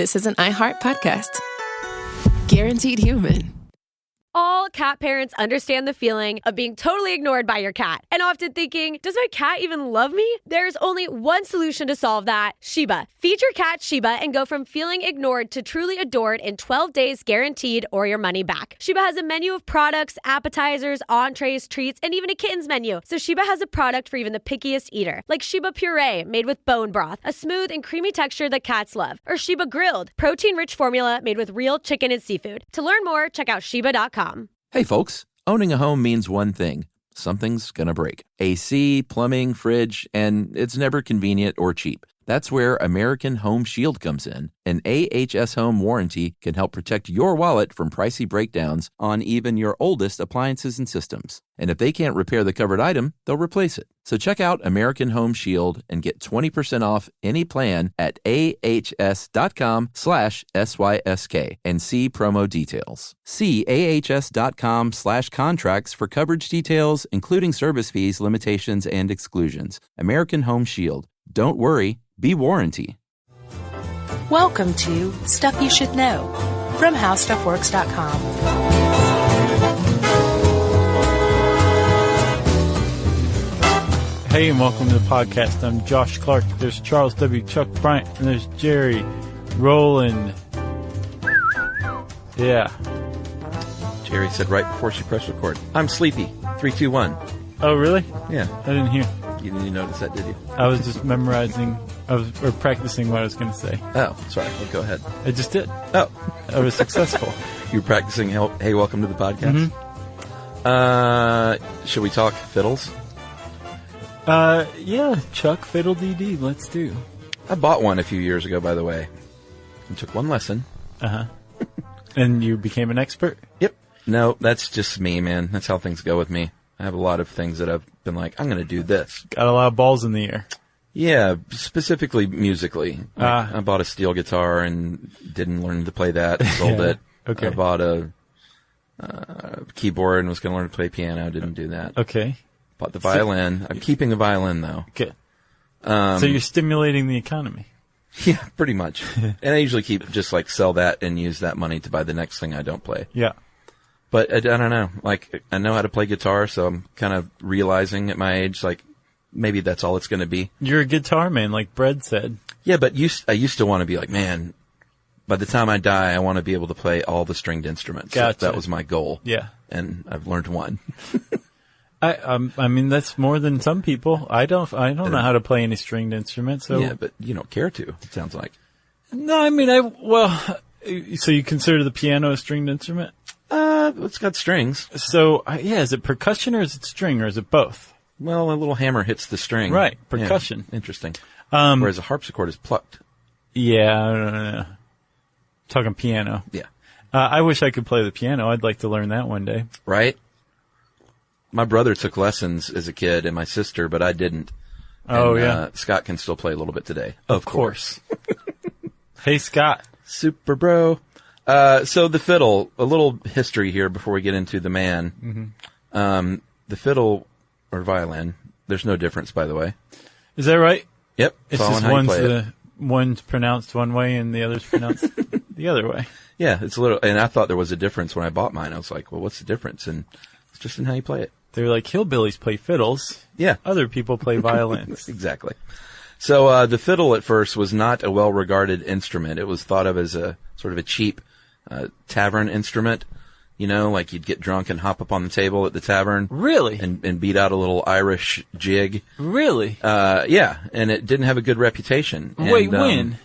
this is an iHeart podcast. Guaranteed human. All cat parents understand the feeling of being totally ignored by your cat and often thinking, does my cat even love me? There's only one solution to solve that, Sheba. Feed your cat Sheba and go from feeling ignored to truly adored in 12 days guaranteed or your money back. Sheba has a menu of products, appetizers, entrees, treats, and even a kittens menu. So Sheba has a product for even the pickiest eater, like Sheba Puree made with bone broth, a smooth and creamy texture that cats love, or Sheba Grilled, protein-rich formula made with real chicken and seafood. To learn more, check out Sheba.com. Hey folks, owning a home means one thing. Something's gonna break. AC, plumbing, fridge, and it's never convenient or cheap. That's where American Home Shield comes in. An AHS Home warranty can help protect your wallet from pricey breakdowns on even your oldest appliances and systems. And if they can't repair the covered item, they'll replace it. So check out American Home Shield and get 20% off any plan at ahs.com/SYSK and see promo details. See ahs.com/contracts for coverage details, including service fees, limitations, and exclusions. American Home Shield. Don't worry, be warranty. Welcome to Stuff You Should Know from HowStuffWorks.com. Hey, and welcome to the podcast. I'm Josh Clark. There's Charles W. Chuck Bryant, and there's Jerry Rowland. Yeah. Jerry said right before she pressed record, I'm sleepy. 3, 2, 1. Oh, really? Yeah. I didn't hear. You didn't notice that, did you? I was just memorizing, or practicing what I was going to say. Oh, sorry. Well, go ahead. I just did. Oh. I was successful. You were practicing, hey, welcome to the podcast? Mm-hmm. Should we talk fiddles? Yeah, Chuck Fiddle DD, let's do. I bought one a few years ago, by the way, and took one lesson. Uh-huh. And you became an expert? Yep. No, that's just me, man. That's how things go with me. I have a lot of things that I've been like, I'm going to do this. Got a lot of balls in the air. Yeah, specifically musically. Like, I bought a steel guitar and didn't learn to play that. Sold it. Okay. I bought a keyboard and was going to learn to play piano. Didn't do that. Okay. Bought the violin. I'm keeping the violin, though. Good. So you're stimulating the economy. Yeah, pretty much. And I usually just sell that and use that money to buy the next thing I don't play. Yeah. But I don't know. Like, I know how to play guitar, so I'm kind of realizing at my age, like, maybe that's all it's going to be. You're a guitar man, like Brad said. Yeah, but I used to want to be like, man, by the time I die, I want to be able to play all the stringed instruments. Gotcha. That was my goal. Yeah. And I've learned one. I mean, that's more than some people. I don't know how to play any stringed instruments. So. Yeah, but you don't care to, it sounds like. No, I mean, so you consider the piano a stringed instrument? It's got strings. So, yeah, is it percussion or is it string or is it both? Well, a little hammer hits the string. Right, percussion. Yeah, interesting. Whereas a harpsichord is plucked. Yeah, I don't know. Talking piano. Yeah. I wish I could play the piano. I'd like to learn that one day. Right? My brother took lessons as a kid and my sister, but I didn't. Oh, and, yeah. Scott can still play a little bit today. Of course. Hey, Scott. Super bro. So the fiddle, a little history here before we get into the man. Mm-hmm. The fiddle or violin, there's no difference, by the way. Is that right? Yep. It's just one's pronounced one way and the other's pronounced the other way. Yeah, it's a little, and I thought there was a difference when I bought mine. I was like, well, what's the difference? And it's just in how you play it. They were like, hillbillies play fiddles. Yeah. Other people play violins. Exactly. So, the fiddle at first was not a well-regarded instrument. It was thought of as a sort of a cheap, tavern instrument. You know, like you'd get drunk and hop up on the table at the tavern. Really? And beat out a little Irish jig. Really? Yeah. And it didn't have a good reputation. Wait, when?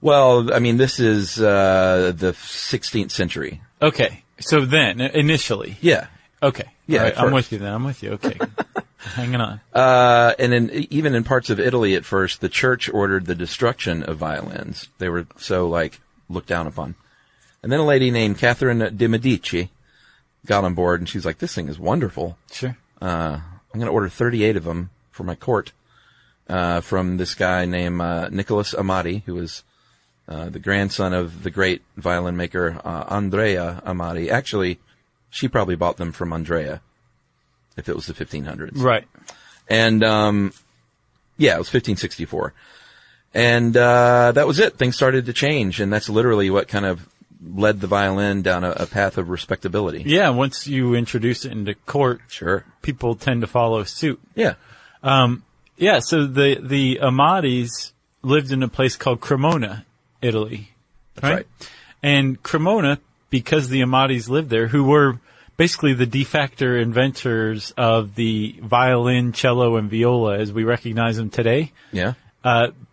Well, I mean, this is, the 16th century. Okay. So then, initially. Yeah. Okay. Yeah. Right, I'm with you then. I'm with you. Okay. Hanging on. And even in parts of Italy at first, the church ordered the destruction of violins. They were so, looked down upon. And then a lady named Catherine de Medici got on board, and she's like, this thing is wonderful. Sure. I'm going to order 38 of them for my court, from this guy named, Nicholas Amati, who was, the grandson of the great violin maker, Andrea Amati. Actually, she probably bought them from Andrea, if it was the 1500s. Right. And, yeah, it was 1564. And that was it. Things started to change, and that's literally what kind of led the violin down a path of respectability. Yeah, once you introduce it into court, Sure. people tend to follow suit. Yeah. Yeah, so the Amatis lived in a place called Cremona, Italy. That's right. And Cremona, because the Amatis lived there, who were basically the de facto inventors of the violin, cello, and viola as we recognize them today. Yeah.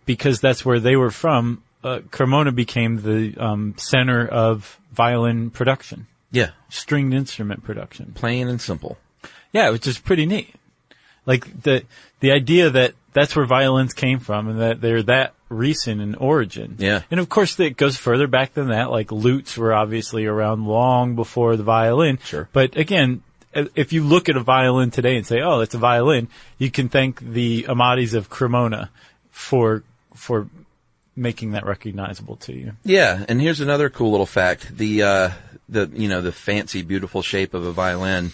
Because that's where they were from, Cremona became the center of violin production, Yeah. stringed instrument production. Plain and simple. Yeah, which is pretty neat. Like the idea that that's where violins came from and that they're that recent in origin. Yeah. And of course it goes further back than that. Like lutes were obviously around long before the violin. Sure. But again, if you look at a violin today and say, oh, it's a violin, you can thank the Amatis of Cremona for making that recognizable to you. Yeah, and here's another cool little fact. The fancy, beautiful shape of a violin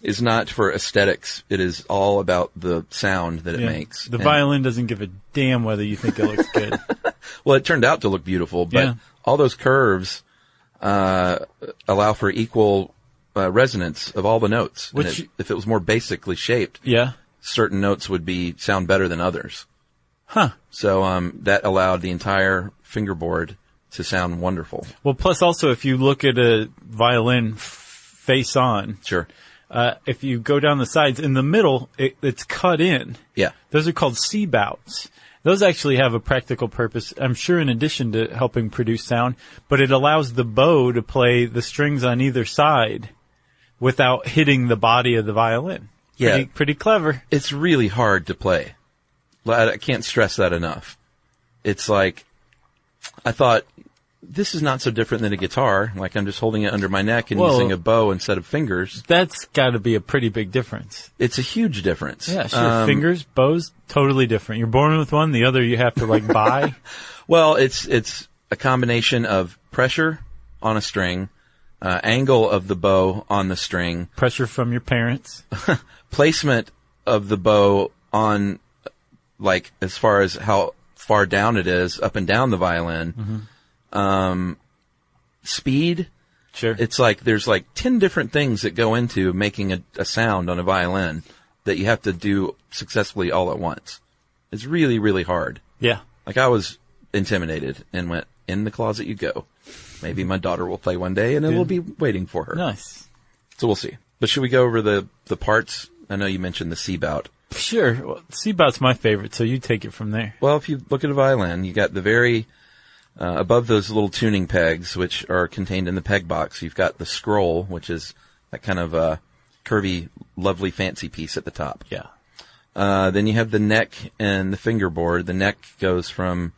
is not for aesthetics. It is all about the sound that it makes. The violin doesn't give a damn whether you think it looks good. Well, it turned out to look beautiful, but all those curves allow for equal resonance of all the notes. If it was more basically shaped, certain notes would sound better than others. Huh. So that allowed the entire fingerboard to sound wonderful. Well, plus also if you look at a violin face on, Sure. if you go down the sides, in the middle, it's cut in. Yeah. Those are called C-bouts. Those actually have a practical purpose, I'm sure, in addition to helping produce sound, but it allows the bow to play the strings on either side without hitting the body of the violin. Yeah. Pretty clever. It's really hard to play. I can't stress that enough. It's like, I thought, this is not so different than a guitar. Like, I'm just holding it under my neck and using a bow instead of fingers. That's got to be a pretty big difference. It's a huge difference. Yeah, sure. Fingers, bows, totally different. You're born with one, the other you have to, like, buy. Well, it's a combination of pressure on a string, angle of the bow on the string. Pressure from your parents. Placement of the bow on, like, as far as how far down it is, up and down the violin. Mm-hmm. Speed. Sure. It's like there's like 10 different things that go into making a sound on a violin that you have to do successfully all at once. It's really, really hard. Yeah. Like, I was intimidated and went, in the closet you go. Maybe my daughter will play one day and it will be waiting for her. Nice. So we'll see. But should we go over the parts? I know you mentioned the C-bout. Sure. Well, C-bout's my favorite, so you take it from there. Well, if you look at a violin, you got the very, above those little tuning pegs, which are contained in the peg box, you've got the scroll, which is that kind of curvy, lovely, fancy piece at the top. Yeah. Then you have the neck and the fingerboard. The neck goes from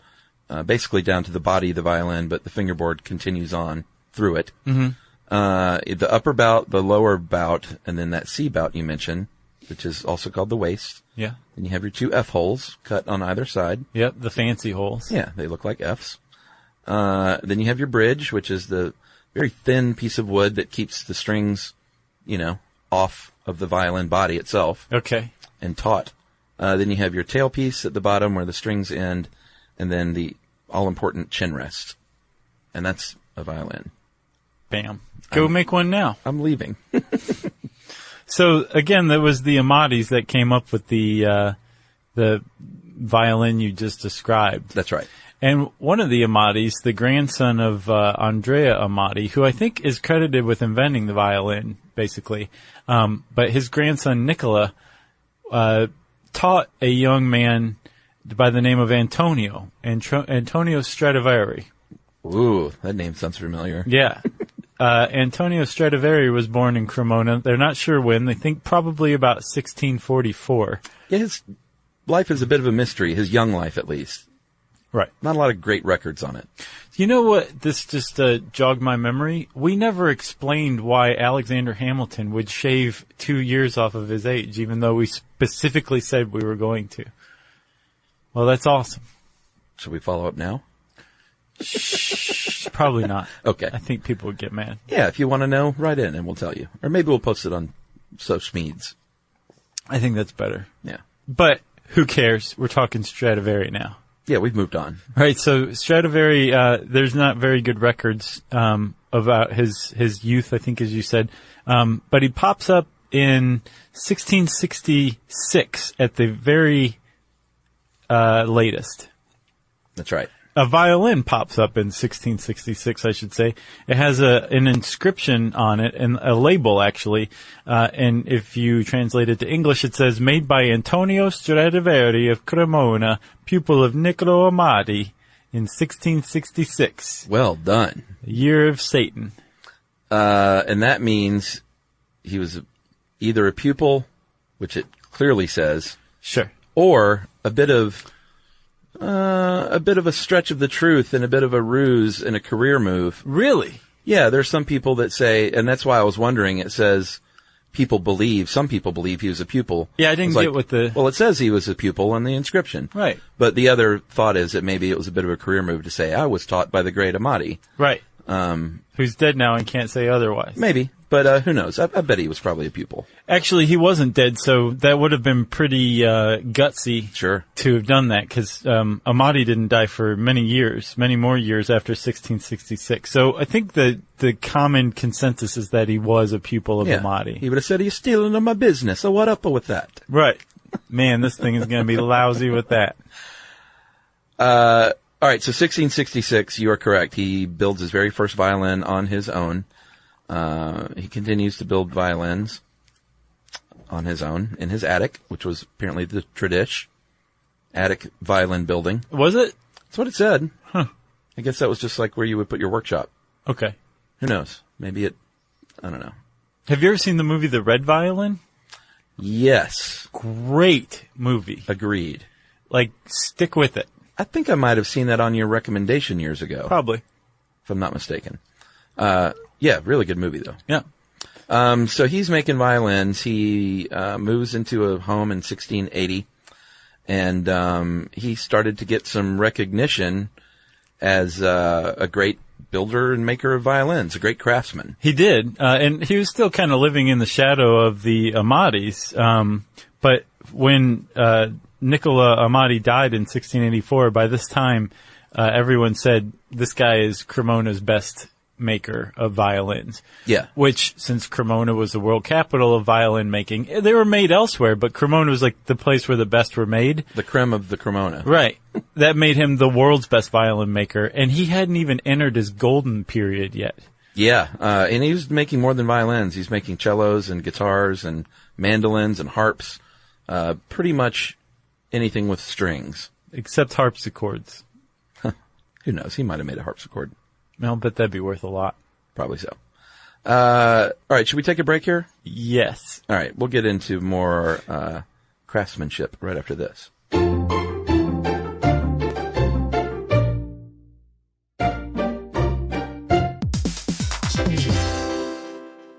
basically down to the body of the violin, but the fingerboard continues on through it. Mm-hmm. The upper bout, the lower bout, and then that C-bout you mentioned, which is also called the waist. Yeah. Then you have your two F holes cut on either side. Yep, the fancy holes. Yeah, they look like Fs. Then you have your bridge, which is the very thin piece of wood that keeps the strings, off of the violin body itself. Okay. And taut. Then you have your tailpiece at the bottom where the strings end, and then the all-important chin rest. And that's a violin. Bam. Go make one now. I'm leaving. So, again, that was the Amatis that came up with the violin you just described. That's right. And one of the Amatis, the grandson of Andrea Amati, who I think is credited with inventing the violin, basically, but his grandson Nicola taught a young man by the name of Antonio Stradivari. Ooh, that name sounds familiar. Yeah. Antonio Stradivari was born in Cremona. They're not sure when. They think probably about 1644. Yeah, his life is a bit of a mystery, his young life at least. Right. Not a lot of great records on it. You know what? This just jogged my memory. We never explained why Alexander Hamilton would shave 2 years off of his age, even though we specifically said we were going to. Well, that's awesome. Should we follow up now? Probably not. Okay. I think people would get mad. Yeah, if you want to know, write in and we'll tell you. Or maybe we'll post it on Schmeeds. I think that's better. Yeah. But who cares? We're talking Stradivari now. Yeah, we've moved on. Right, so Stradivari, there's not very good records about his youth, I think, as you said. But he pops up in 1666 at the very latest. That's right. A violin pops up in 1666, I should say. It has an inscription on it, and a label, actually. And if you translate it to English, it says, made by Antonio Stradivari of Cremona, pupil of Niccolo Amati, in 1666. Well done. Year of Satan. And that means he was either a pupil, which it clearly says, Sure. or a bit of a stretch of the truth and a bit of a ruse and a career move. Really? Yeah, there's some people that say, and that's why I was wondering, it says some people believe he was a pupil. Yeah, I didn't get what the... Well, it says he was a pupil on the inscription. Right. But the other thought is that maybe it was a bit of a career move to say, I was taught by the great Amati. Right. Who's dead now and can't say otherwise. Maybe. But who knows? I bet he was probably a pupil. Actually, he wasn't dead, so that would have been pretty gutsy to have done that, because Amati didn't die for many more years after 1666. So I think the common consensus is that he was a pupil of Amati. He would have said, you're stealing my business, so what up with that? Right. Man, this thing is going to be lousy with that. All right, so 1666, you are correct. He builds his very first violin on his own. He continues to build violins on his own in his attic, which was apparently the tradition. Attic violin building. Was it? That's what it said. Huh. I guess that was just like where you would put your workshop. Okay. Who knows? Maybe I don't know. Have you ever seen the movie The Red Violin? Yes. Great movie. Agreed. Like, stick with it. I think I might have seen that on your recommendation years ago. Probably. If I'm not mistaken. Yeah, really good movie, though. Yeah. So he's making violins. He moves into a home in 1680, and he started to get some recognition as a great builder and maker of violins, a great craftsman. He did, and he was still kind of living in the shadow of the Amatis, but when Nicola Amati died in 1684, by this time everyone said this guy is Cremona's best maker of violins. Yeah. Which, since Cremona was the world capital of violin making, they were made elsewhere, but Cremona was like the place where the best were made. The creme of the Cremona. Right. That made him the world's best violin maker, and he hadn't even entered his golden period yet. Yeah, and he was making more than violins. He's making cellos and guitars and mandolins and harps. Pretty much anything with strings. Except harpsichords. Who knows? He might have made a harpsichord. I'll bet that'd be worth a lot. Probably so. All right, should we take a break here? Yes. All right, we'll get into more craftsmanship right after this.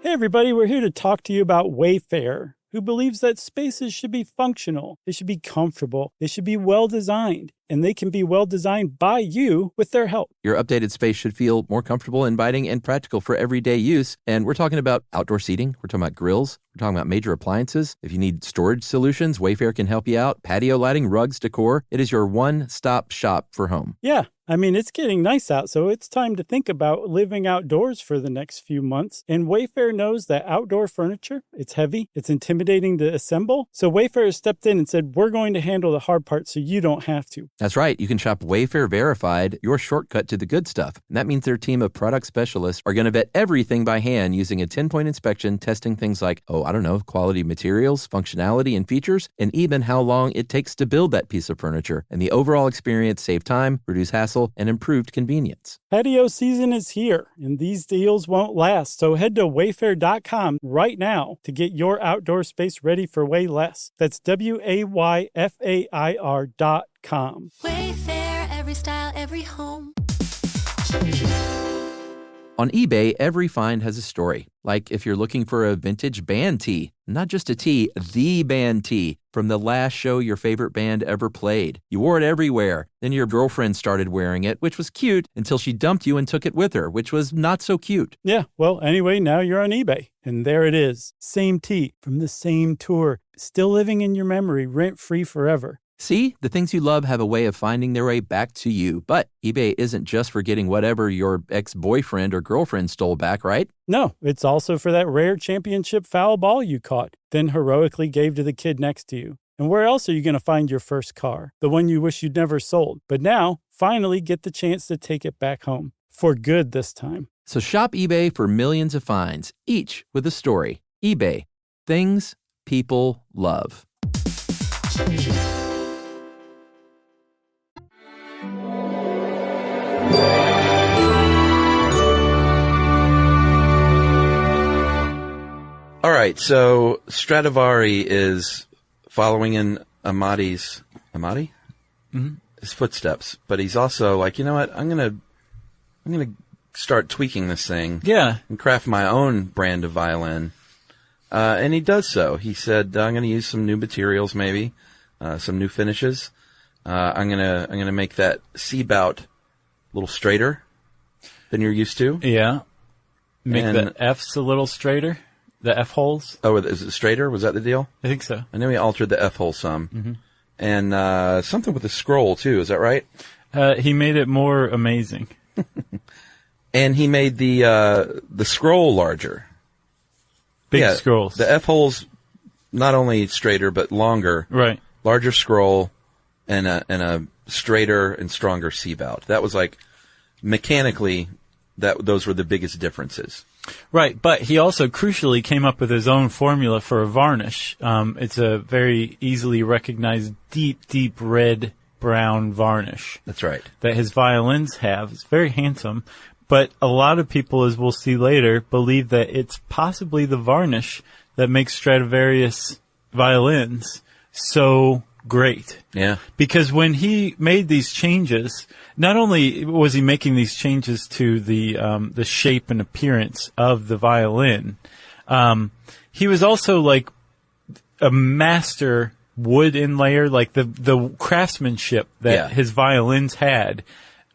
Hey everybody, we're here to talk to you about Wayfair, who believes that spaces should be functional, they should be comfortable, they should be well designed, and they can be well designed by you with their help. Your updated space should feel more comfortable, inviting, and practical for everyday use. And we're talking about outdoor seating. We're talking about grills. We're talking about major appliances. If you need storage solutions, Wayfair can help you out. Patio lighting, rugs, decor. It is your one-stop shop for home. Yeah, I mean, it's getting nice out, so it's time to think about living outdoors for the next few months. And Wayfair knows that outdoor furniture, it's heavy, it's intimidating to assemble. So Wayfair has stepped in and said, we're going to handle the hard part so you don't have to. That's right. You can shop Wayfair Verified, your shortcut to the good stuff. And that means their team of product specialists are going to vet everything by hand using a 10-point inspection, testing things like, quality materials, functionality, and features, and even how long it takes to build that piece of furniture. And the overall experience save time, reduce hassle, and improved convenience. Patio season is here, and these deals won't last. So head to wayfair.com right now to get your outdoor space ready for way less. That's WAYFAIR.com. Wayfair, every style, every home. On eBay, every find has a story. Like if you're looking for a vintage band tee, not just a tee, the band tee from the last show your favorite band ever played. You wore it everywhere. Then your girlfriend started wearing it, which was cute, until she dumped you and took it with her, which was not so cute. Yeah, well, anyway, now you're on eBay. And there it is. Same tee from the same tour, still living in your memory, rent-free forever. See, the things you love have a way of finding their way back to you. But eBay isn't just for getting whatever your ex-boyfriend or girlfriend stole back, right? No, it's also for that rare championship foul ball you caught, then heroically gave to the kid next to you. And where else are you going to find your first car? The one you wish you'd never sold. But now, finally get the chance to take it back home. For good this time. So shop eBay for millions of finds, each with a story. eBay. Things people love. All right, so Stradivari is following in Amati's his footsteps, but he's also like, you know what? I'm gonna start tweaking this thing, and craft my own brand of violin. And he does so. He said, I'm gonna use some new materials, maybe some new finishes. I'm gonna make that C-bout a little straighter than you're used to. Yeah, make the F's a little straighter. The F holes? Oh, is it straighter? Was that the deal? I think so. I know he altered the F hole some. Mm-hmm. And something with the scroll, too. Is that right? He made it more amazing. And he made the scroll larger. Big scrolls. The F holes not only straighter, but longer. Right. Larger scroll and a straighter and stronger C-bout. That was like, mechanically, those were the biggest differences. Right, but he also crucially came up with his own formula for a varnish. It's a very easily recognized deep red-brown varnish. That's right. That his violins have. It's very handsome, but a lot of people, as we'll see later, believe that it's possibly the varnish that makes Stradivarius violins so great. Yeah. Because when he made these changes, not only was he making these changes to the shape and appearance of the violin, he was also like a master wood inlayer. Like the craftsmanship that his violins had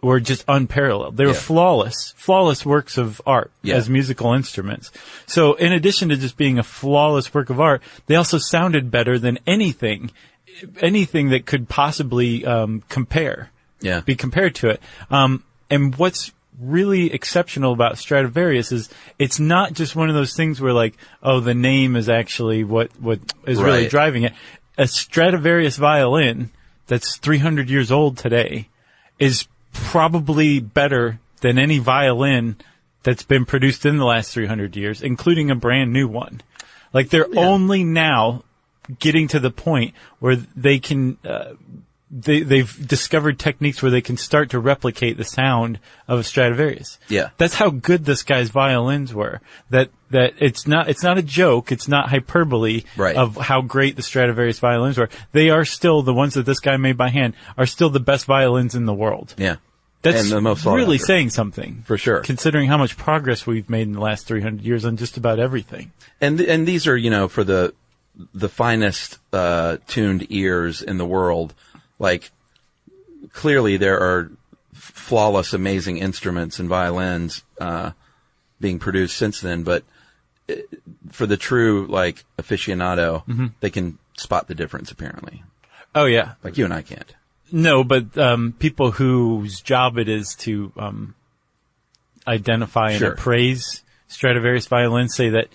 were just unparalleled. They were flawless works of art as musical instruments. So in addition to just being a flawless work of art, they also sounded better than anything that could possibly be compared to it. And what's really exceptional about Stradivarius is it's not just one of those things where like, oh, the name is actually what is really driving it. A Stradivarius violin that's 300 years old today is probably better than any violin that's been produced in the last 300 years, including a brand new one. Like they're only now getting to the point where they can, they've discovered techniques where they can start to replicate the sound of a Stradivarius. Yeah. That's how good this guy's violins were. That it's not a joke. It's not hyperbole of how great the Stradivarius violins were. They are still, the ones that this guy made by hand, are still the best violins in the world. Yeah. That's and the most really saying something. For sure. Considering how much progress we've made in the last 300 years on just about everything. And these are, for the finest tuned ears in the world. Like, clearly there are flawless, amazing instruments and violins being produced since then, but for the true, like, aficionado, they can spot the difference, apparently. Oh, yeah. Like you and I can't. No, but people whose job it is to identify and appraise Stradivarius violins say that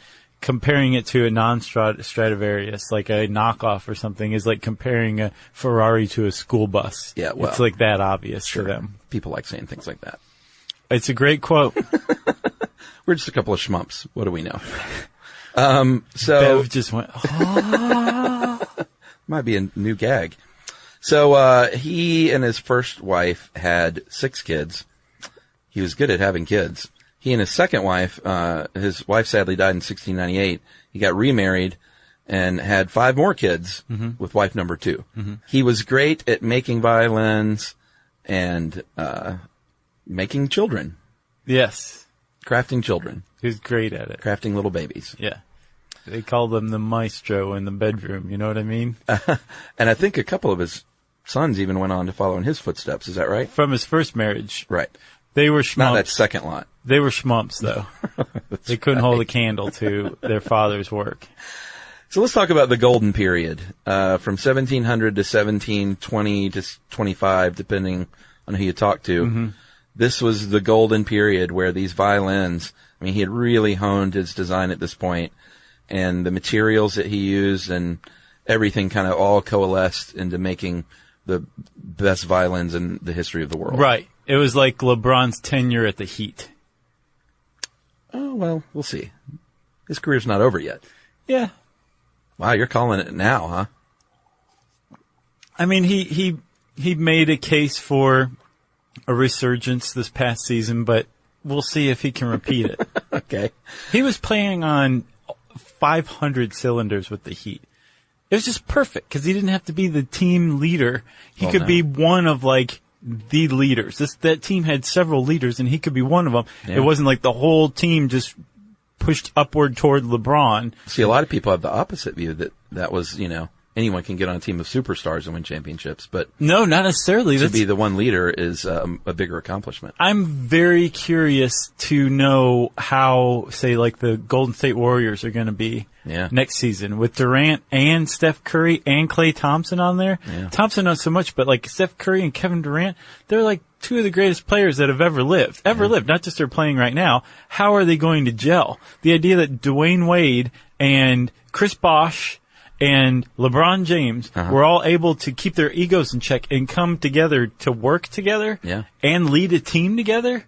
comparing it to a non-Stradivarius, like a knockoff or something, is like comparing a Ferrari to a school bus. Yeah, well, it's like that obvious to them. People like saying things like that. It's a great quote. We're just a couple of schmumps. What do we know? So Bev just went, might be a new gag. So he and his first wife had 6 kids. He was good at having kids. He and his second wife, his wife sadly died in 1698. He got remarried and had 5 more kids with wife number 2. He was great at making violins and making children. Yes. Crafting children. He was great at it. Crafting little babies. Yeah. They called him the maestro in the bedroom, you know what I mean? And I think a couple of his sons even went on to follow in his footsteps. Is that right? From his first marriage. Right. They were schmumps. Not that second lot. They were schmumps, though. They couldn't hold a candle to their father's work. So let's talk about the golden period, from 1700 to 1720 to 25, depending on who you talk to. Mm-hmm. This was the golden period where these violins, I mean, he had really honed his design at this point, and the materials that he used and everything kind of all coalesced into making the best violins in the history of the world. Right. It was like LeBron's tenure at the Heat. Oh, well, we'll see. His career's not over yet. Yeah. Wow, you're calling it now, huh? I mean, he made a case for a resurgence this past season, but we'll see if he can repeat it. Okay. He was playing on 500 cylinders with the Heat. It was just perfect because he didn't have to be the team leader. He could be one of like the leaders. That team had several leaders, and he could be one of them. Yeah. It wasn't like the whole team just pushed upward toward LeBron. See, a lot of people have the opposite view that was, anyone can get on a team of superstars and win championships, but no, not necessarily. To be the one leader is a bigger accomplishment. I'm very curious to know how, say, like the Golden State Warriors are going to be next season with Durant and Steph Curry and Klay Thompson on there. Yeah. Thompson not so much, but like Steph Curry and Kevin Durant, they're like two of the greatest players that have ever lived, not just they're playing right now. How are they going to gel? The idea that Dwayne Wade and Chris Bosh and LeBron James were all able to keep their egos in check and come together to work together and lead a team together,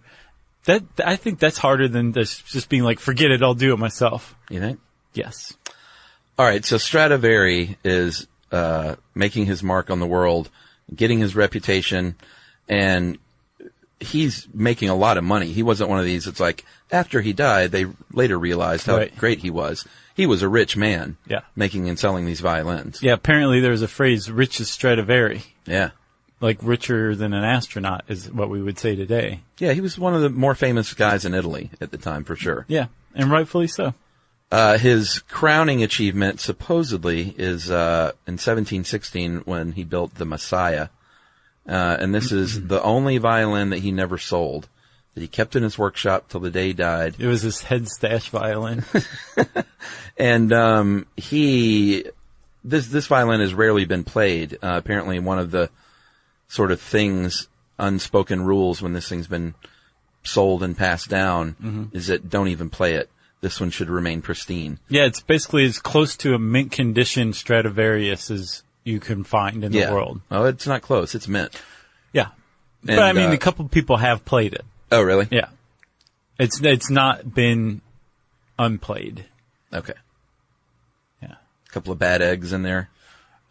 I think that's harder than just being like, forget it, I'll do it myself. You think? Yes. All right, so Stradivari is making his mark on the world, getting his reputation, and he's making a lot of money. He wasn't one of these, it's like, after he died, they later realized how great he was. He was a rich man, making and selling these violins. Yeah, apparently there's a phrase, rich as Stradivari. Yeah. Like richer than an astronaut is what we would say today. Yeah, he was one of the more famous guys in Italy at the time, for sure. Yeah, and rightfully so. His crowning achievement, supposedly, is in 1716 when he built the Messiah. And this is the only violin that he never sold, that he kept in his workshop till the day he died. It was his head stash violin. And this violin has rarely been played. Apparently one of the sort of unspoken rules when this thing's been sold and passed down is that don't even play it. This one should remain pristine. Yeah, it's basically as close to a mint condition Stradivarius as you can find in the world. Oh, it's not close. It's mint. Yeah. But I mean, a couple people have played it. Oh, really? Yeah. It's not been unplayed. Okay. Yeah. A couple of bad eggs in there.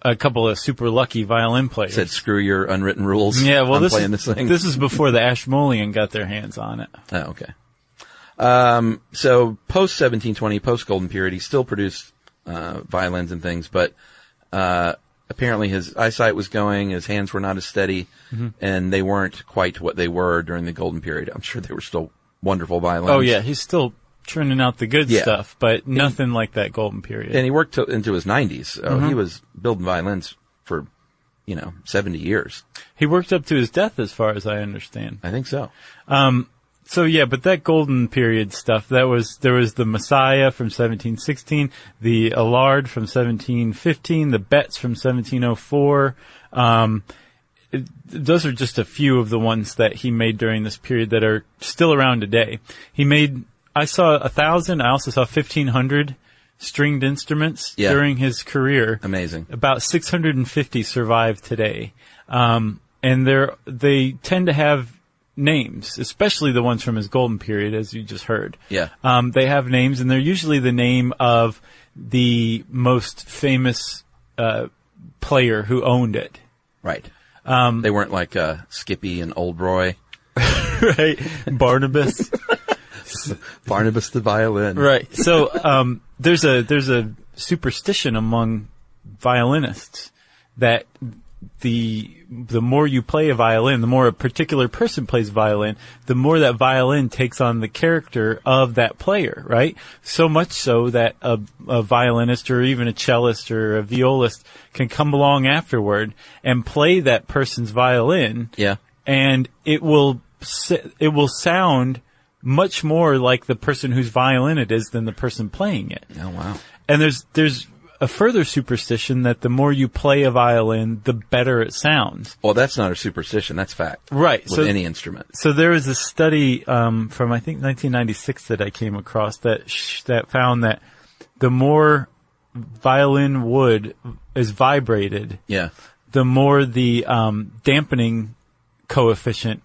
A couple of super lucky violin players. Said, screw your unwritten rules. Yeah, well, I'm playing this thing. This is before the Ashmolean got their hands on it. Oh, okay. So post 1720, post Golden Period, he still produced violins and things, but apparently his eyesight was going, his hands were not as steady, and they weren't quite what they were during the Golden Period. I'm sure they were still wonderful violins. Oh yeah, he's still churning out the good stuff, but nothing like that Golden Period. And he worked into his 90s. So he was building violins for, 70 years. He worked up to his death, as far as I understand. I think so. So yeah, but that Golden Period stuff, there was the Messiah from 1716, the Allard from 1715, the Betts from 1704. Those are just a few of the ones that he made during this period that are still around today. I saw 1,000, I also saw 1,500 stringed instruments during his career. Amazing. About 650 survive today. And they tend to have names, especially the ones from his Golden Period, as you just heard. Yeah. They have names, and they're usually the name of the most famous player who owned it. Right. They weren't like Skippy and Old Roy. Right. Barnabas. Barnabas the violin. Right. So there's a superstition among violinists that the more you play a violin, the more a particular person plays violin, the more that violin takes on the character of that player, right? So much so that a violinist or even a cellist or a violist can come along afterward and play that person's violin. Yeah. And it will sound much more like the person whose violin it is than the person playing it. Oh, wow. And there's a further superstition that the more you play a violin, the better it sounds. Well, that's not a superstition. That's fact. Right. With any instrument. So there was a study from, I think, 1996 that I came across that found that the more violin wood is vibrated, the more the dampening coefficient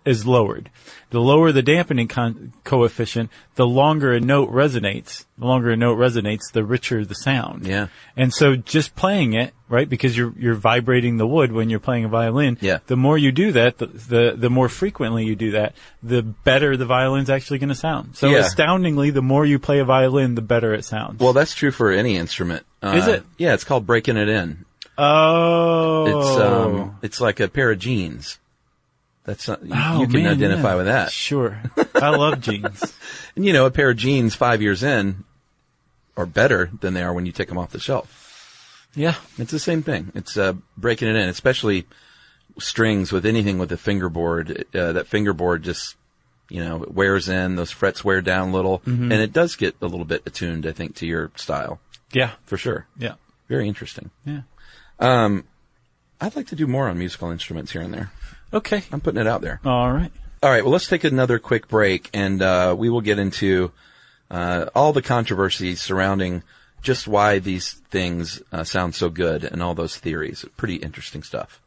is lowered. The lower the dampening coefficient, the longer a note resonates. The longer a note resonates, the richer the sound. Yeah. And so just playing it, right, because you're vibrating the wood when you're playing a violin, the more you do that, the more frequently you do that, the better the violin's actually going to sound. So astoundingly, the more you play a violin, the better it sounds. Well, that's true for any instrument. Is it? Yeah, it's called breaking it in. Oh. It's like a pair of jeans. That's not, you can identify with that. Sure. I love jeans. And a pair of jeans 5 years in are better than they are when you take them off the shelf. Yeah. It's the same thing. It's breaking it in, especially strings with anything with a fingerboard. That fingerboard just, it wears in, those frets wear down a little, and it does get a little bit attuned, I think, to your style. Yeah. For sure. Yeah. Very interesting. Yeah. I'd like to do more on musical instruments here and there. Okay. I'm putting it out there. All right. All right. Well, let's take another quick break, and we will get into all the controversies surrounding just why these things sound so good and all those theories. Pretty interesting stuff.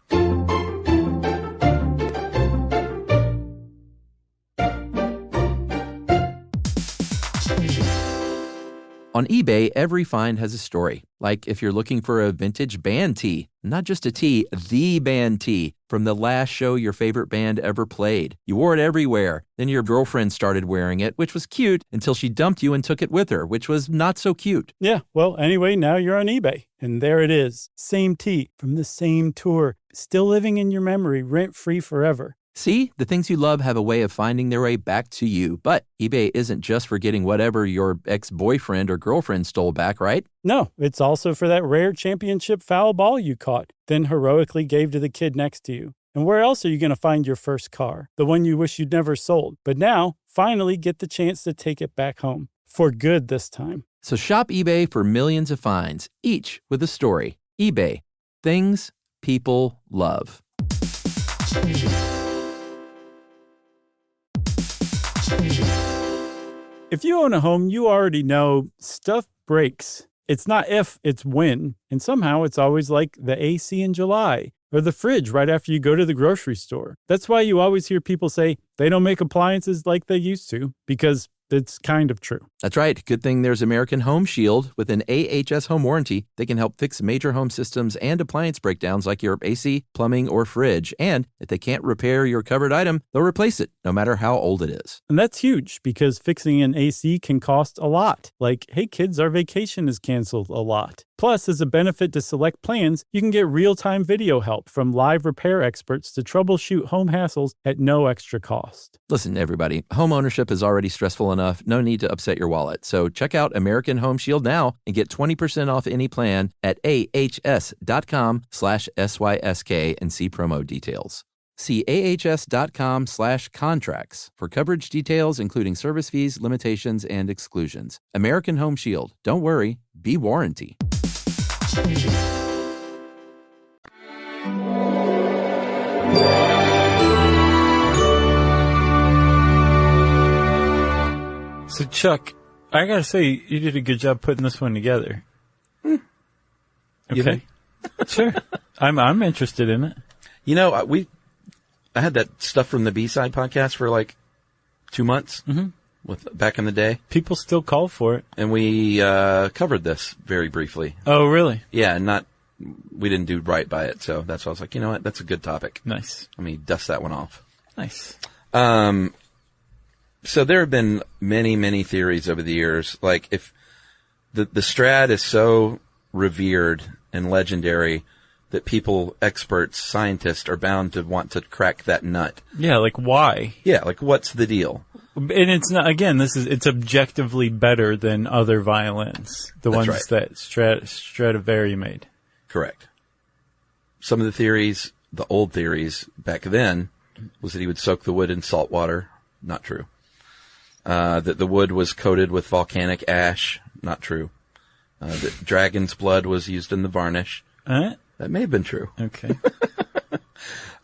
On eBay, every find has a story. Like if you're looking for a vintage band tee, not just a tee, the band tee from the last show your favorite band ever played. You wore it everywhere. Then your girlfriend started wearing it, which was cute, until she dumped you and took it with her, which was not so cute. Yeah, well, anyway, now you're on eBay. And there it is. Same tee from the same tour. Still living in your memory, rent-free forever. See, the things you love have a way of finding their way back to you. But eBay isn't just for getting whatever your ex-boyfriend or girlfriend stole back, right? No, it's also for that rare championship foul ball you caught, then heroically gave to the kid next to you. And where else are you going to find your first car? The one you wish you'd never sold. But now, finally get the chance to take it back home. For good this time. So shop eBay for millions of finds, each with a story. eBay. Things people love. If you own a home, you already know stuff breaks. It's not if, it's when. And somehow it's always like the AC in July or the fridge right after you go to the grocery store. That's why you always hear people say they don't make appliances like they used to, because it's kind of true. That's right. Good thing there's American Home Shield. With an AHS home warranty, they can help fix major home systems and appliance breakdowns like your AC, plumbing, or fridge. And if they can't repair your covered item, they'll replace it, no matter how old it is. And that's huge, because fixing an AC can cost a lot. Like, hey kids, our vacation is canceled a lot. Plus, as a benefit to select plans, you can get real-time video help from live repair experts to troubleshoot home hassles at no extra cost. Listen, everybody, home ownership is already stressful enough. No need to upset your wallet. So check out American Home Shield now and get 20% off any plan at ahs.com/SYSK and see promo details. See ahs.com/contracts for coverage details, including service fees, limitations, and exclusions. American Home Shield. Don't worry, be warranty. So, Chuck, I gotta say, you did a good job putting this one together. Okay. Sure. I'm interested in it. I had that stuff from the B-Side podcast for like 2 months back in the day. People still call for it. And we covered this very briefly. Oh, really? Yeah, and we didn't do right by it, so that's why I was like, you know what, that's a good topic. Nice. Let me dust that one off. Nice. So there have been many, many theories over the years. Like if the Strad is so revered and legendary that people, experts, scientists are bound to want to crack that nut. Yeah, like why? Yeah, like what's the deal? And it's not, again, it's objectively better than other violins. The That's ones right. that Stradivari made. Correct. Some of the theories, the old theories back then, was that he would soak the wood in salt water. Not true. That the wood was coated with volcanic ash. Not true. That dragon's blood was used in the varnish. That may have been true. Okay.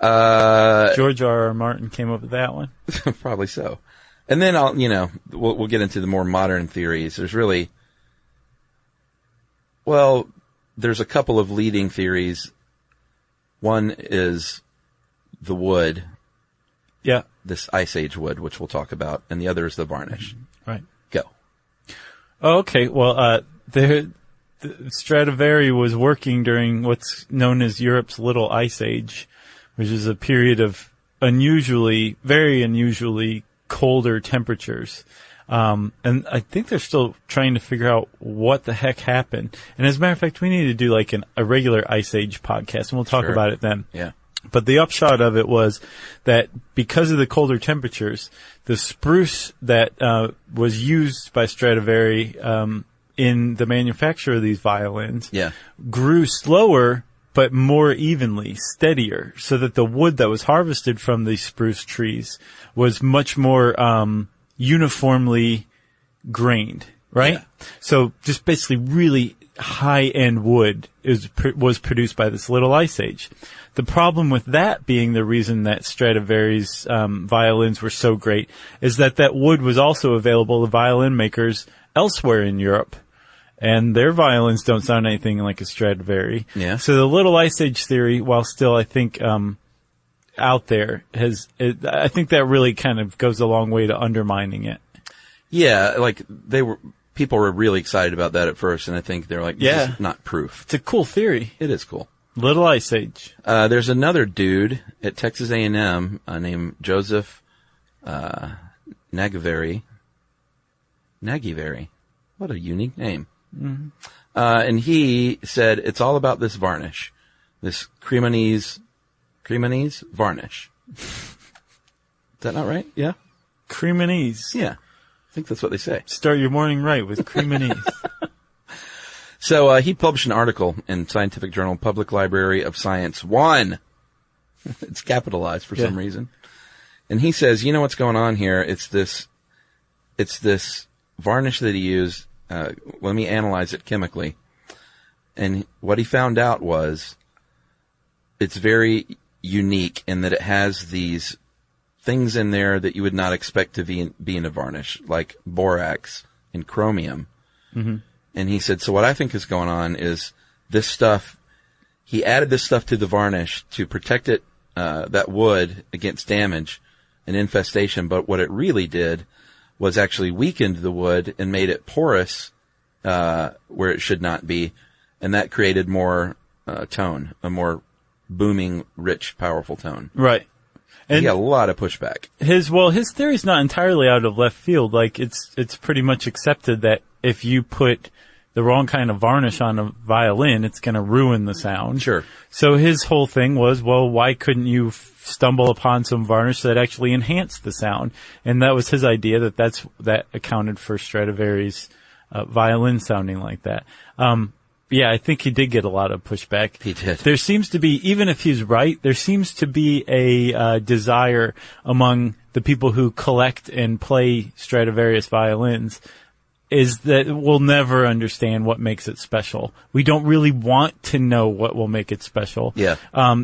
George R.R. Martin came up with that one. Probably so. And then we'll get into the more modern theories. There's really, there's a couple of leading theories. One is the wood. Yeah. This Ice Age wood, which we'll talk about, and the other is the varnish. Right. Go. Oh, okay. Well, the Stradivari was working during what's known as Europe's Little Ice Age, which is a period of very unusually colder temperatures. And I think they're still trying to figure out what the heck happened. And as a matter of fact, we need to do like a regular Ice Age podcast, and we'll talk about it then. Yeah. But the upshot of it was that because of the colder temperatures, the spruce that was used by Stradivari in the manufacture of these violins grew slower but more evenly, steadier, so that the wood that was harvested from these spruce trees was much more uniformly grained, right? Yeah. So just basically really high-end wood was produced by this Little Ice Age. The problem with that being the reason that Stradivari's violins were so great is that wood was also available to violin makers elsewhere in Europe. And their violins don't sound anything like a Stradivari. Yeah. So the Little Ice Age theory, while still, I think, out there, I think that really kind of goes a long way to undermining it. Yeah, like people were really excited about that at first, and I think they're like, this is not proof. It's a cool theory. It is cool. Little Ice Age. There's another dude at Texas A&M named Joseph Nagyvary. What a unique name. Mm-hmm. And he said it's all about this varnish, this Cremonese varnish. Is that not right? Yeah. Cremonese. Yeah. I think that's what they say. Start your morning right with Cremonese. So he published an article in Scientific Journal, Public Library of Science 1. It's capitalized for some reason. And he says, you know what's going on here? It's this varnish that he used. Let me analyze it chemically. And what he found out was it's very unique in that it has these things in there that you would not expect to be in a varnish, like borax and chromium. Mm-hmm. And he said, so what I think is going on is this stuff, he added this stuff to the varnish to protect it, that wood against damage and infestation. But what it really did was actually weakened the wood and made it porous, where it should not be. And that created more, tone, a more booming, rich, powerful tone. Right. And he got a lot of pushback. His theory's not entirely out of left field. Like, it's pretty much accepted that if you put the wrong kind of varnish on a violin, it's going to ruin the sound. Sure. So his whole thing was, well, why couldn't you stumble upon some varnish that actually enhanced the sound? And that was his idea, that accounted for Stradivari's violin sounding like that. Yeah, I think he did get a lot of pushback. He did. There seems to be, even if he's right, there seems to be a desire among the people who collect and play Stradivarius violins is that we'll never understand what makes it special. We don't really want to know what will make it special. Yeah.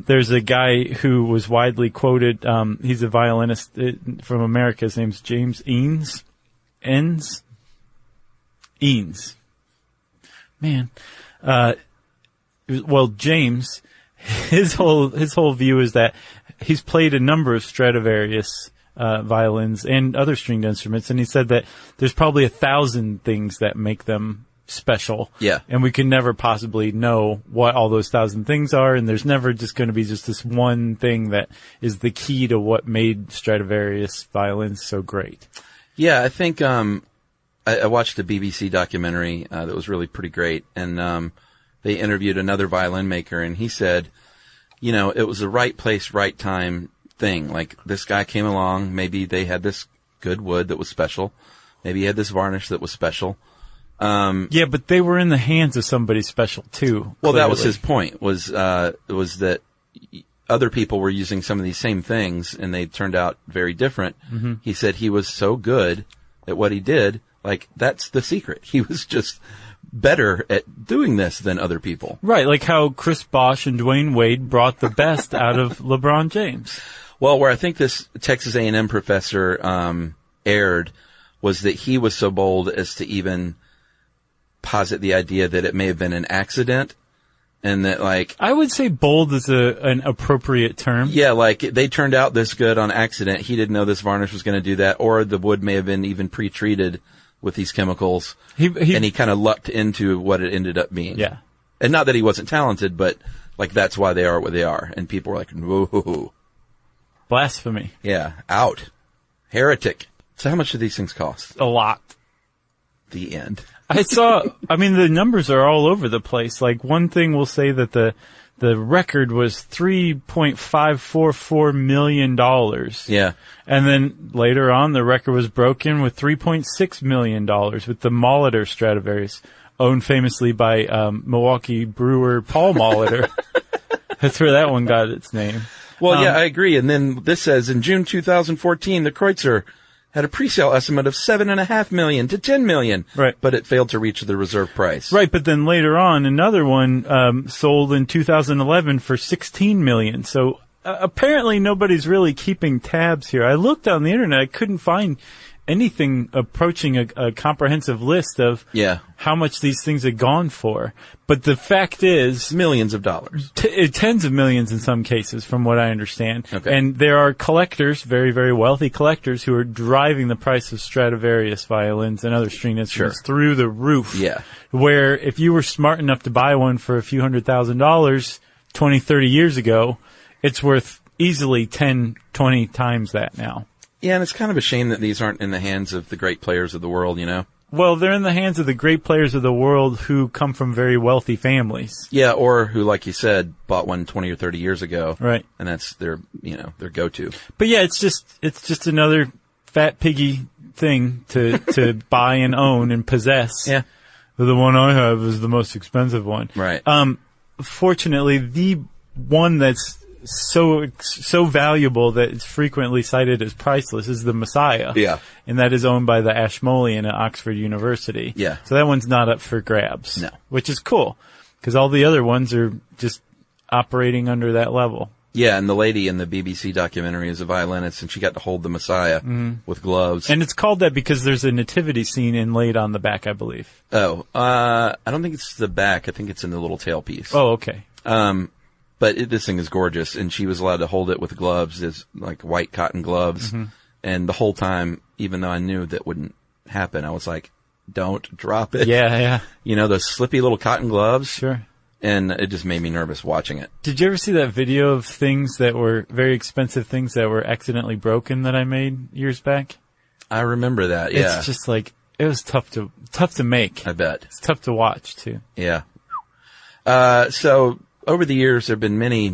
There's a guy who was widely quoted, he's a violinist from America, his name's James Eanes. Eanes. Man. Well, James, his whole view is that he's played a number of Stradivarius violins and other stringed instruments, and he said that there's probably 1,000 things that make them special. Yeah. And we can never possibly know what all those 1,000 things are, and there's never just going to be just this one thing that is the key to what made Stradivarius violins so great. Yeah, I think I watched a BBC documentary that was really pretty great, and they interviewed another violin maker, and he said, you know, it was the right place, right time thing. Like, this guy came along, maybe they had this good wood that was special, maybe he had this varnish that was special. Yeah, but they were in the hands of somebody special too. Well, clearly. that was his point, was that other people were using some of these same things, and they turned out very different. Mm-hmm. He said he was so good at what he did, like, that's the secret. He was just better at doing this than other people. Right, like how Chris Bosh and Dwayne Wade brought the best out of LeBron James. Well, where I think this Texas A&M professor erred was that he was so bold as to even posit the idea that it may have been an accident, and that, like, I would say bold is an appropriate term. Yeah, like, they turned out this good on accident. He didn't know this varnish was going to do that, or the wood may have been even pre-treated with these chemicals, and he kind of lucked into what it ended up being. Yeah. And not that he wasn't talented, but, like, that's why they are what they are. And people were like, whoa. Blasphemy. Yeah, out. Heretic. So how much do these things cost? A lot. The end. I mean, the numbers are all over the place. Like, one thing will say that the record was $3.544 million. Yeah. And then later on, the record was broken with $3.6 million with the Molitor Stradivarius, owned famously by Milwaukee brewer Paul Molitor. That's where that one got its name. Well, yeah, I agree. And then this says, in June 2014, the Kreutzer had a pre-sale estimate of $7.5 million to $10 million. Right. But it failed to reach the reserve price. Right, but then later on, another one sold in 2011 for $16 million. So apparently nobody's really keeping tabs here. I looked on the internet, I couldn't find anything approaching a comprehensive list of how much these things had gone for. But the fact is, millions of dollars. Tens of millions in some cases, from what I understand. Okay. And there are collectors, very, very wealthy collectors, who are driving the price of Stradivarius violins and other string instruments through the roof. Yeah. Where if you were smart enough to buy one for a few $100,000 20, 30 years ago, it's worth easily 10, 20 times that now. Yeah, and it's kind of a shame that these aren't in the hands of the great players of the world, you know? Well, they're in the hands of the great players of the world who come from very wealthy families. Yeah, or who, like you said, bought one 20 or 30 years ago. Right. And that's their go-to. But yeah, it's just another fat piggy thing to buy and own and possess. Yeah. The one I have is the most expensive one. Right. Fortunately, the one that's so valuable that it's frequently cited as priceless is the Messiah. Yeah. And that is owned by the Ashmolean at Oxford University. Yeah. So that one's not up for grabs. No. Which is cool, because all the other ones are just operating under that level. Yeah, and the lady in the BBC documentary is a violinist, and she got to hold the Messiah with gloves. And it's called that because there's a nativity scene inlaid on the back, I believe. Oh, I don't think it's the back. I think it's in the little tailpiece. Oh, okay. But this thing is gorgeous, and she was allowed to hold it with gloves, it's like white cotton gloves. Mm-hmm. And the whole time, even though I knew that wouldn't happen, I was like, don't drop it. Yeah. You know, those slippy little cotton gloves? Sure. And it just made me nervous watching it. Did you ever see that video of things that were very expensive things that were accidentally broken that I made years back? I remember that, yeah. It's just like, it was tough to make. I bet. It's tough to watch, too. Yeah. So over the years, there have been many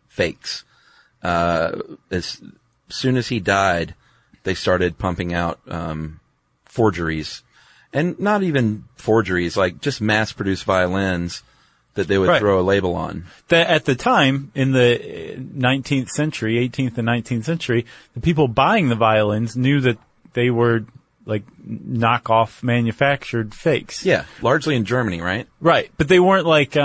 fakes. As soon as he died, they started pumping out forgeries. And not even forgeries, like just mass-produced violins that they would throw a label on. That at the time, in the 19th century, 18th and 19th century, the people buying the violins knew that they were like knockoff manufactured fakes. Yeah, largely in Germany, right? Right, but they weren't like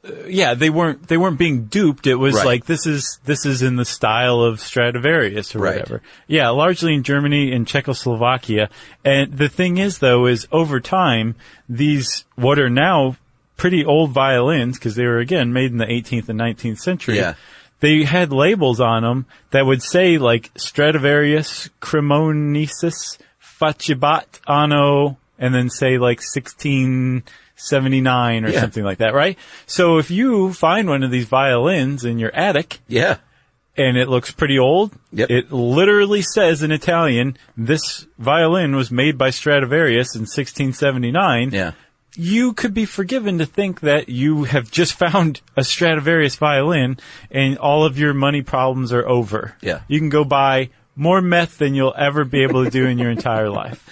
they weren't being duped. It was like this is in the style of Stradivarius or whatever. Yeah, largely in Germany and Czechoslovakia. And the thing is, though, is over time, these what are now pretty old violins, because they were again made in the 18th and 19th century. Yeah. They had labels on them that would say like Stradivarius Cremonesis Facibat Anno, and then say like 1679 or something like that, right? So if you find one of these violins in your attic, and it looks pretty old, it literally says in Italian, this violin was made by Stradivarius in 1679. Yeah. You could be forgiven to think that you have just found a Stradivarius violin and all of your money problems are over. Yeah. You can go buy more meth than you'll ever be able to do in your entire life.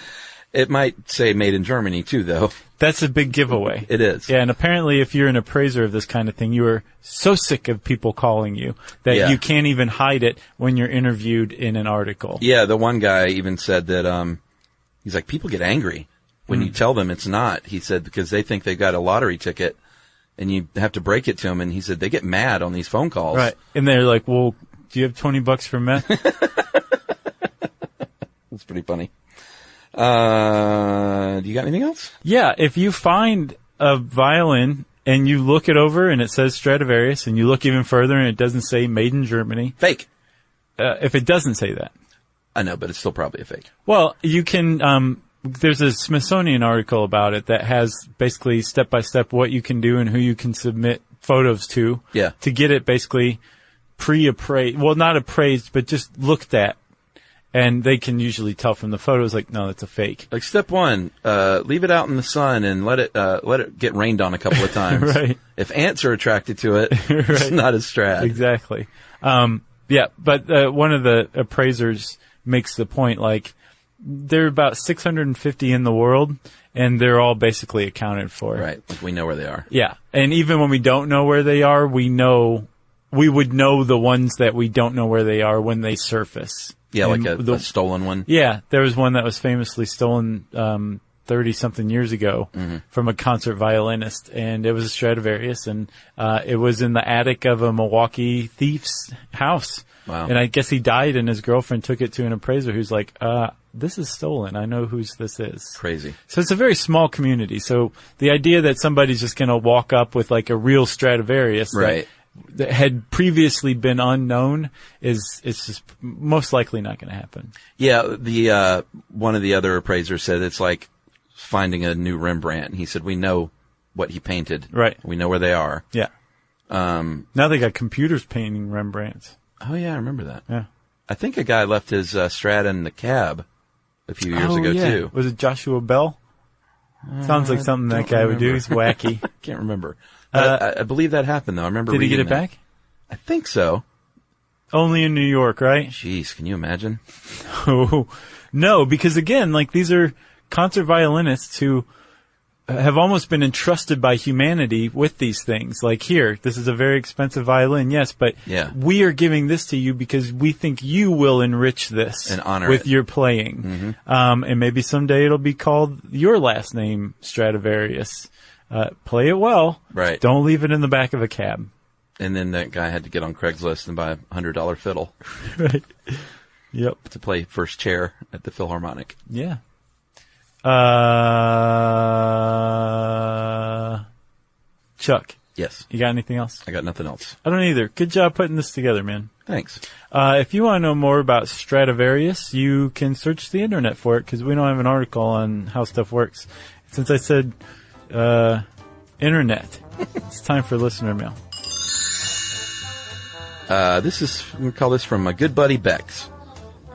It might say made in Germany, too, though. That's a big giveaway. It is. Yeah, and apparently if you're an appraiser of this kind of thing, you are so sick of people calling you that you can't even hide it when you're interviewed in an article. Yeah, the one guy even said that He's like, people get angry when you tell them it's not. He said, because they think they got a lottery ticket and you have to break it to them. And he said, they get mad on these phone calls. Right. And they're like, well, do you have $20 for meth? That's pretty funny. Do you got anything else? Yeah. If you find a violin and you look it over and it says Stradivarius and you look even further and it doesn't say made in Germany. Fake. If it doesn't say that. I know, but it's still probably a fake. Well, you can, there's a Smithsonian article about it that has basically step by step what you can do and who you can submit photos to. Yeah. To get it basically pre-appraised, well, not appraised, but just looked at. And they can usually tell from the photos, like, no, that's a fake. Like step one, leave it out in the sun and let it get rained on a couple of times. Right. If ants are attracted to it, Right. it's not a Strad. Exactly. Yeah, but one of the appraisers makes the point, like, there are about 650 in the world, and they're all basically accounted for. Right. Like we know where they are. Yeah. And even when we don't know where they are, we would know the ones that we don't know where they are when they surface. Yeah, and like a stolen one. Yeah, there was one that was famously stolen 30-something years ago from a concert violinist, and it was a Stradivarius, and it was in the attic of a Milwaukee thief's house. Wow. And I guess he died, and his girlfriend took it to an appraiser who's like, this is stolen. I know whose this is. Crazy. So it's a very small community. So the idea that somebody's just going to walk up with like a real Stradivarius Right. that had previously been unknown it's just most likely not going to happen. Yeah, the one of the other appraisers said it's like finding a new Rembrandt. He said we know what he painted. Right. We know where they are. Yeah. Now they got computers painting Rembrandts. Oh yeah, I remember that. Yeah. I think a guy left his Strad in the cab a few years ago yeah. too. Was it Joshua Bell? Sounds like something that guy would do. He's wacky. Can't remember. I believe that happened though. I remember. Did he get reading it that. back? I think so. Only in New York, right? Jeez, can you imagine? Oh, no, because again, like these are concert violinists who have almost been entrusted by humanity with these things. Like here, this is a very expensive violin, yes, but Yeah. we are giving this to you because we think you will enrich this And honor with it. your playing. And maybe someday it'll be called your last name, Stradivarius. Play it well. Right. Don't leave it in the back of a cab. And then that guy had to get on Craigslist and buy a $100 fiddle Right. Yep. to play first chair at the Philharmonic. Yeah. Chuck, Yes. you got anything else? I got nothing else. I don't either. Good job putting this together, man. Thanks. If you want to know more about Stradivarius, you can search the internet for it because we don't have an article on how stuff works. Since I said internet, it's time for listener mail. This is, we call this from my good buddy Bex.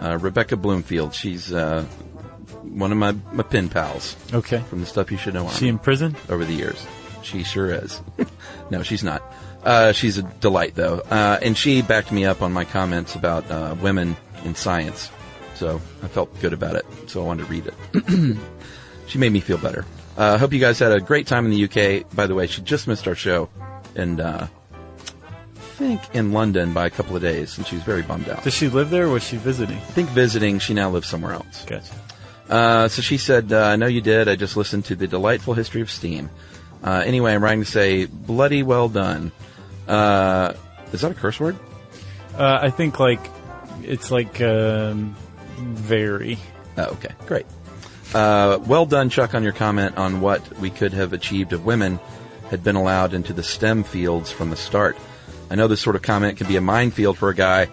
Rebecca Bloomfield. She's one of my pen pals Okay. from the Stuff You Should Know She in prison? over the years. She sure is. No, she's not. She's a delight, though. And she backed me up on my comments about women in science. So I felt good about it. So I wanted to read it. She made me feel better. I hope you guys had a great time in the UK. By the way, she just missed our show. And I think in London by a couple of days. And she was very bummed out. Does she live there or was she visiting? I think visiting. She now lives somewhere else. Gotcha. So she said, I know you did. I just listened to the delightful history of steam. Anyway, I'm writing to say, bloody well done. Is that a curse word? I think it's like very. Oh, okay. Great. Well done, Chuck, on your comment on what we could have achieved if women had been allowed into the STEM fields from the start. I know this sort of comment can be a minefield for a guy,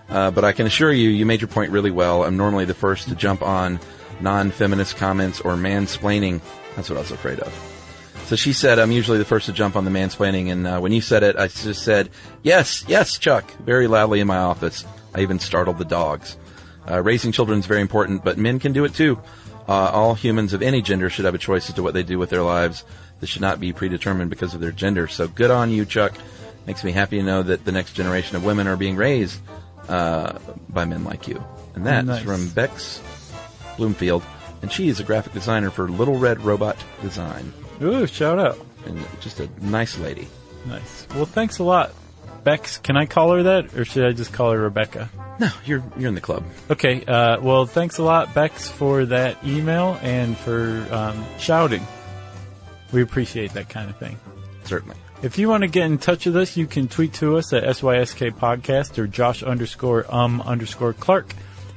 but I can assure you, you made your point really well. I'm normally the first to jump on non-feminist comments or mansplaining. That's what I was afraid of. So she said, I'm usually the first to jump on the mansplaining, and when you said it, I just said, yes, Chuck, very loudly in my office. I even startled the dogs. Raising children is very important, but men can do it too. All humans of any gender should have a choice as to what they do with their lives. This should not be predetermined because of their gender. So good on you, Chuck. Makes me happy to know that the next generation of women are being raised by men like you. And that's Nice. from Bex Bloomfield. And she is a graphic designer for Little Red Robot Design. Ooh, shout out. And just a nice lady. Nice. Well, thanks a lot Bex. Can I call her that, or should I just call her Rebecca? No, you're in the club. Okay. Well, thanks a lot, Bex, for that email and for shouting. We appreciate that kind of thing. Certainly. If you want to get in touch with us, you can tweet to us at SYSK Podcast or Josh_Clark.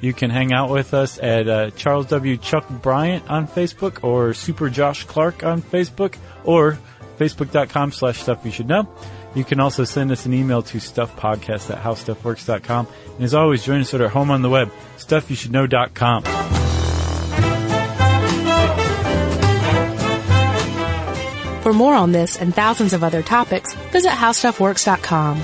You can hang out with us at Charles W. Chuck Bryant on Facebook or Super Josh Clark on Facebook or Facebook.com/StuffYouShouldKnow. You can also send us an email to stuffpodcast@howstuffworks.com. And as always, join us at our home on the web, StuffYouShouldKnow.com. For more on this and thousands of other topics, visit howstuffworks.com.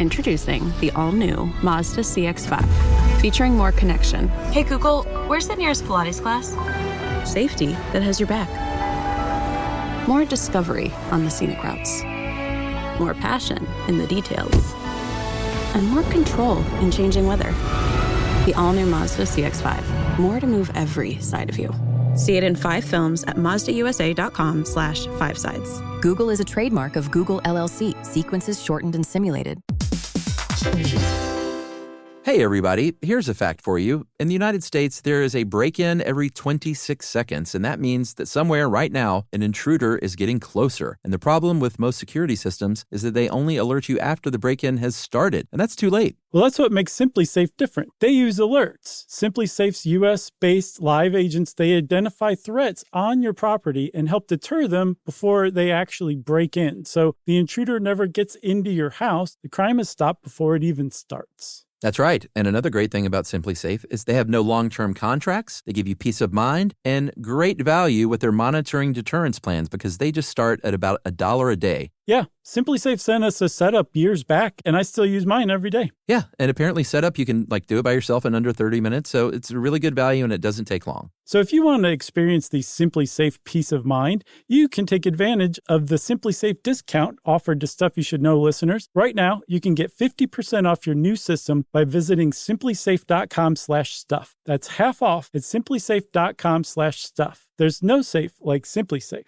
Introducing the all-new Mazda CX-5, featuring more connection. Hey Google, where's the nearest Pilates class? Safety that has your back. More discovery on the scenic routes. More passion in the details. And more control in changing weather. The all-new Mazda CX-5. More to move every side of you. See it in 5 films at MazdaUSA.com/5sides. Google is a trademark of Google LLC. Sequences shortened and simulated. Hey, everybody, here's a fact for you. In the United States, there is a break-in every 26 seconds, and that means that somewhere right now, an intruder is getting closer. And the problem with most security systems is that they only alert you after the break-in has started, and that's too late. Well, that's what makes SimpliSafe different. They use alerts. SimpliSafe's US-based live agents, they identify threats on your property and help deter them before they actually break in. So the intruder never gets into your house. The crime is stopped before it even starts. That's right. And another great thing about SimpliSafe is they have no long-term contracts. They give you peace of mind and great value with their monitoring deterrence plans because they just start at about $1 a day. Yeah, SimpliSafe sent us a setup years back, and I still use mine every day. Yeah, and apparently setup, you can do it by yourself in under 30 minutes, so it's a really good value and it doesn't take long. So if you want to experience the SimpliSafe peace of mind, you can take advantage of the SimpliSafe discount offered to Stuff You Should Know listeners. Right now, you can get 50% off your new system by visiting simplysafe.com/stuff. That's half off at simplysafe.com/stuff. There's no safe like SimpliSafe.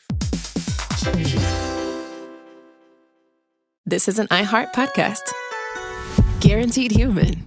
This is an iHeart podcast. Guaranteed human.